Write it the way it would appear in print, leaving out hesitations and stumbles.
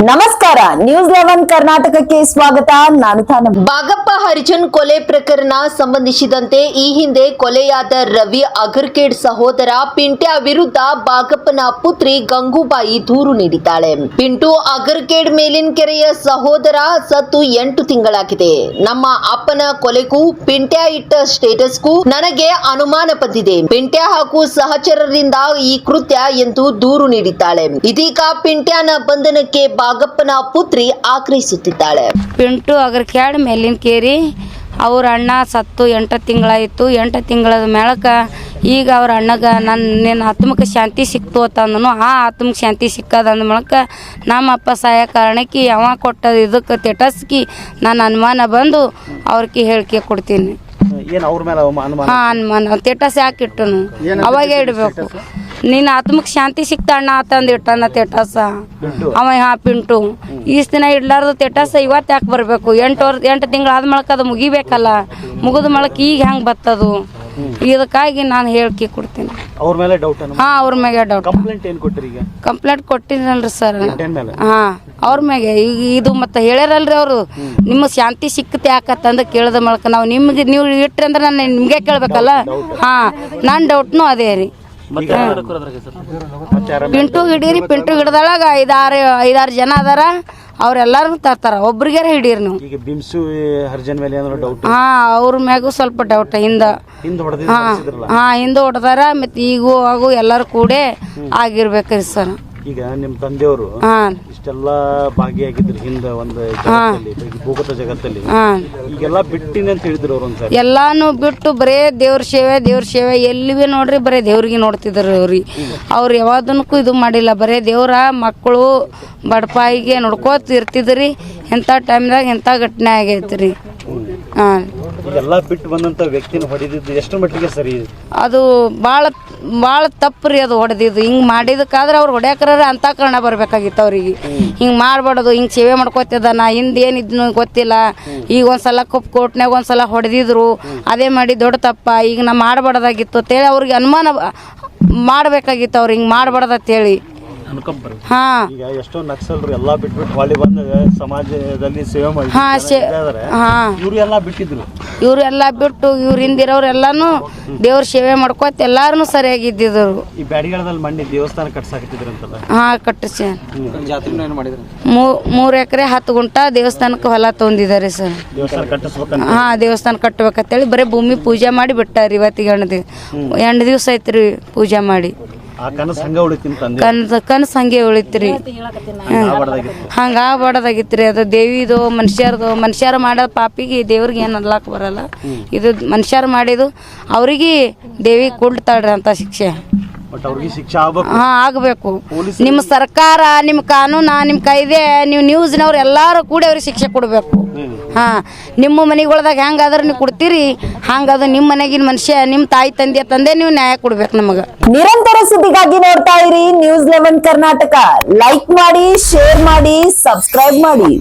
ನಮಸ್ಕಾರ, ನ್ಯೂಸ್ 11 ಕರ್ನಾಟಕಕ್ಕೆ ಸ್ವಾಗತ. ನಾನು ತಾನಮ್ಮ. ಬಾಗಪ್ಪ ಹರಿಜನ್ ಕೊಲೆ ಪ್ರಕರಣ ಸಂಬಂಧಿಸಿದಂತೆ ಈ ಹಿಂದೆ ಕೊಲೆಯಾದ ರವಿ ಅಗರ್ಕೇಡ್ ಸಹೋದರ ಪಿಂಟ್ಯಾ ವಿರುದ್ಧ ಬಾಗಪ್ಪನ ಪುತ್ರಿ ಗಂಗೂಬಾಯಿ ದೂರು ನೀಡಿದ್ದಾಳೆ. ಪಿಂಟು ಅಗರ್ಕೇಡ್ ಮೇಲಿನ ಕೆರೆಯ ಸಹೋದರ ಸತ್ತು 8 ತಿಂಗಳಾಗಿದೆ. ನಮ್ಮ ಅಪ್ಪನ ಕೊಲೆಗೂ ಪಿಂಟ್ಯಾ ಇಟ್ಟ ಸ್ಟೇಟಸ್ಗೂ ನನಗೆ ಅನುಮಾನ ಬಂದಿದೆ. ಪಿಂಟ್ಯಾ ಹಾಗೂ ಸಹಚರರಿಂದ ಈ ಕೃತ್ಯ ಎಂದು ದೂರು ನೀಡಿದ್ದಾಳೆ. ಇದೀಗ ಪಿಂಟ್ಯಾನ ಬಂಧನಕ್ಕೆ ಬಾಗಪ್ಪನ ಪುತ್ರಿ ಆಗ್ರಹಿಸುತ್ತಿದ್ದಾಳೆ. ಪಿಂಟು ಅಗರ್ಕ್ಯಾಡ್ ಮೇಲಿನ ಕೇರಿ ಅವ್ರ ಅಣ್ಣ ಸತ್ತು 8 ತಿಂಗಳಾಯಿತು. 8 ತಿಂಗಳ ಮೇಳಕ ಈಗ ಅವ್ರ ಅಣ್ಣಗ ನಿನ್ನ ಆತ್ಮಕ್ಕೆ ಶಾಂತಿ ಸಿಕ್ತು ಅಂತಂದನು. ಆ ಆತ್ಮಕ್ಕೆ ಶಾಂತಿ ಸಿಕ್ಕದಂದ ಮೂಲಕ ನಮ್ಮ ಅಪ್ಪ ಸಾಯ ಕಾರಣಕ್ಕೆ ಯಾವ ಕೊಟ್ಟ ಇದಕ್ಕೆ ತೆಟಸ್ಕಿ ನಾನು ಅನುಮಾನ ಬಂದು ಅವ್ರಿಗೆ ಹೇಳಿಕೆ ಕೊಡ್ತೀನಿ. ಅನುಮಾನ ತೆಟಸ್ ಯಾಕೆ ಇಟ್ಟನು ಅವಾಗೇ ಇಡಬೇಕು. ನಿನ್ನ ಆತ್ಮಕ್ಕೆ ಶಾಂತಿ ಸಿಕ್ತ ಅಣ್ಣ ಅಂತಂದು ಇಟ್ಟನ ತೆಟಸ ಅವ. ಪಿಂಟು ಈಸ್ ದಿನ ಇಡ್ಲಾರ್ದು ತೆಟಸ ಇವತ್ತು ಯಾಕೆ ಬರಬೇಕು? 8 ತಿಂಗಳಾದ ಮೂಲಕ ಅದು ಮುಗಿಬೇಕಲ್ಲ. ಮುಗಿದ ಮೂಲಕ ಈಗ ಹೆಂಗೆ ಬರ್ತದು? ಇದಕ್ಕಾಗಿ ನಾನು ಹೇಳಿಕೆ ಕೊಡ್ತೀನಿ. ಅವ್ರ ಮೇಲೆ ಡೌಟ್? ಅವ್ರ ಮ್ಯಾಗೆ ಡೌಟ್. Complaint ಕೊಟ್ಟಿದ್ರಲ್ರಿ sir. ಅವ್ರ ಮ್ಯಾಗೆ ಈಗ ಇದು ಮತ್ತೆ ಹೇಳ್ಯಾರಲ್ರಿ ಅವರು, ನಿಮಗೆ ಶಾಂತಿ ಸಿಕ್ಕತ್ತೆ ಯಾಕತ್ತಂದು ಕೇಳಿದ ಮೂಲಕ ನಾವು ನೀವು ಇಟ್ರಿ ಅಂದ್ರೆ ನಾನು ನಿಮಗೆ ಕೇಳ್ಬೇಕಲ್ಲ. ನನ್ನ ಡೌಟ್ನು ಅದೇ ರೀ. ಪಿಂಟು ಹಿಡೀರಿ, ಪಿಂಟು ಹಿಡ್ದೊಳಗ 5-6 ಜನ ಅದಾರ. ಅವ್ರೆಲ್ಲಾರು ತರ್ತಾರ, ಒಬ್ರಿಗಾರ ಹಿಡೀರಿ ನೀವು. ಅವ್ರ ಮ್ಯಾಗೂ ಸ್ವಲ್ಪ ಡೌಟ್. ಹಿಂದೆ ಹೊಡೆದಾರ ಮತ್ತೆ ಈಗೂ ಹಾಗೂ ಎಲ್ಲರೂ ಕೂಡ ಆಗಿರ್ಬೇಕ್ರಿ ಸರ್. ಈಗ ನಿಮ್ಮ ತಂದೆಯವರು ಇಷ್ಟೆಲ್ಲ ಭಾಗಿಯಾಗಿದ್ರು ಹಿಂದೆ ಒಂದು ಭೂಗತ ಜಗತ್ತಲ್ಲಿ, ಈಗೆಲ್ಲ ಬಿಟ್ಟಿನಿ ಅಂತ ಹೇಳಿದ್ರು ಅವ್ರು. ಒಂದ್ಸರಿ ಎಲ್ಲಾನು ಬಿಟ್ಟು ಬರೇ ದೇವ್ರ ಸೇವೆ ಎಲ್ಲಿ ಭೀ ನೋಡ್ರಿ ಬರೇ ದೇವ್ರಿಗೆ ನೋಡ್ತಿದ್ರು ಅವ್ರಿಗೆ. ಅವ್ರು ಯಾವ್ದನ್ನಕ್ಕೂ ಇದು ಮಾಡಿಲ್ಲ, ಬರೇ ದೇವ್ರ ಮಕ್ಕಳು ಬಡಪಾಯಿಗೆ ನೋಡ್ಕೋತ ಇರ್ತಿದ್ರಿ. ಎಂಥ ಟೈಮ್ದಾಗ ಎಂಥ ಘಟನೆ ಆಗೈತ್ರಿ. ಎಲ್ಲ ಬಿಟ್ಟು ಬಂದಂತ ವ್ಯಕ್ತಿನ ಹೊಡೆದಿದ್ದು ಎಷ್ಟು ಮಟ್ಟಿಗೆ ಸರಿ? ಅದು ಭಾಳ ತಪ್ಪು ರೀ ಅದು ಹೊಡೆದಿದ್ದು. ಹಿಂಗೆ ಮಾಡಿದಕ್ಕಾದ್ರೆ ಅವ್ರು ಹೊಡ್ಯಾಕ್ರ ಅಂತ ಕಾರಣ ಬರ್ಬೇಕಾಗಿತ್ತು ಅವ್ರಿಗೆ. ಹಿಂಗೆ ಮಾಡ್ಬಾರ್ದು, ಹಿಂಗೆ ಸೇವೆ ಮಾಡ್ಕೋತಿದ್ದಾನ ಹಿಂದೆ ಏನಿದ್ನು ಗೊತ್ತಿಲ್ಲ. ಈಗ ಒಂದ್ಸಲ ಕೋರ್ಟ್ನಾಗ ಒಂದ್ಸಲ ಹೊಡೆದಿದ್ರು, ಅದೇ ಮಾಡಿ ದೊಡ್ಡ ತಪ್ಪ. ಈಗ ನಾ ಮಾಡಬಾರ್ದಾಗಿತ್ತು ಅಂತೇಳಿ ಅವ್ರಿಗೆ ಅನುಮಾನ ಮಾಡಬೇಕಾಗಿತ್ತು. ಅವ್ರು ಹಿಂಗೆ ಮಾಡಬಾರ್ದು ಅಂತೇಳಿ. ಈಗ ಎಷ್ಟೋ ನಕ್ಸಲರು ಎಲ್ಲಾ ಬಿಟ್ಬಿಟ್ಟು ಹೊಳ್ಳಿ ಬಂದ ಸಮಾಜದಲ್ಲಿ ಸೇವೆ ಮಾಡಿ ಇವ್ರೆಲ್ಲ ಬಿಟ್ಟು ಇವ್ರ ಹಿಂದಿರೋರೆಲ್ಲಾನು ದೇವ್ರ ಸೇವೆ ಮಾಡ್ಕೋತ ಎಲ್ಲಾರು ಸರಿಯಾಗಿದ್ದಿದ್ರು. ಈ ಬ್ಯಾಡಿಗಾಳದಲ್ಲಿ ಮಣ್ಣಿ ದೇವಸ್ಥಾನ ಕಟ್ಸಾಕತ್ತಿದ್ರಂತಲ್ಲ? ಕಟ್ಟಿಸಿ 3 ಎಕರೆ 10 ಗುಂಟ ದೇವಸ್ಥಾನಕ್ಕೆ ಹೊಲ ತೊಂದಿದ್ದಾರೆ ಸರ್. ದೇವಸ್ಥಾನ ಕಟ್ಬೇಕಂತೇಳಿ ಬರೀ ಭೂಮಿ ಪೂಜೆ ಮಾಡಿ ಬಿಟ್ಟಾರಿ. ಇವತ್ತಿಗೆ 2 ದಿವಸ ಐತ್ರಿ ಪೂಜೆ ಮಾಡಿ. ಕನಸು ಹಂಗೆ ಉಳಿತ್ರಿ. ಹಂಗ ಆಗ್ಬಾರ್ದಾಗಿತ್ರಿ. ಅದು ದೇವಿದು ಮನುಷ್ಯರು ಮಾಡೋ ಪಾಪಿಗೆ ದೇವ್ರಿಗೆ ಏನು ಅನ್ಲಾಕ ಬರಲ್ಲ. ಇದು ಮನುಷ್ಯರು ಮಾಡಿದ್ದು ಅವ್ರಿಗೆ ದೇವಿ ಕೊಡ್ತಾಳ್ರಿ ಅಂತ ಶಿಕ್ಷೆ. ಆಗ್ಬೇಕು. ನಿಮ್ಮ ಸರ್ಕಾರ, ನಿಮ್ಮ ಕಾನೂನು, ನಿಮ್ಮ ಕಾಯ್ದೆ, ನೀವು ನ್ಯೂಸ್ನವ್ರು ಎಲ್ಲಾರು ಕೂಡ ಅವ್ರಿಗೆ ಶಿಕ್ಷೆ ಕೊಡ್ಬೇಕು. ನಿಮ್ಮ ಮನೆಗಳ್ದಾಗ ಹೆಂಗಾದ್ರೆ ನೀವು ಕೊಡ್ತೀರಿ, ಹಂಗದು ನಿಮ್ಮ ಮನೆಗಿನ ಮನುಷ್ಯ, ನಿಮ್ಮ ತಾಯಿ ತಂದೆ ನೀವು ನ್ಯಾಯ ಕೊಡ್ಬೇಕು ನಮಗ. ನಿರಂತರ ಸುದ್ದಿಗಾಗಿ ನೋಡ್ತಾ ಇರಿ ನ್ಯೂಸ್ 11 ಕರ್ನಾಟಕ. ಲೈಕ್ ಮಾಡಿ, ಶೇರ್ ಮಾಡಿ, ಸಬ್ಸ್ಕ್ರೈಬ್ ಮಾಡಿ.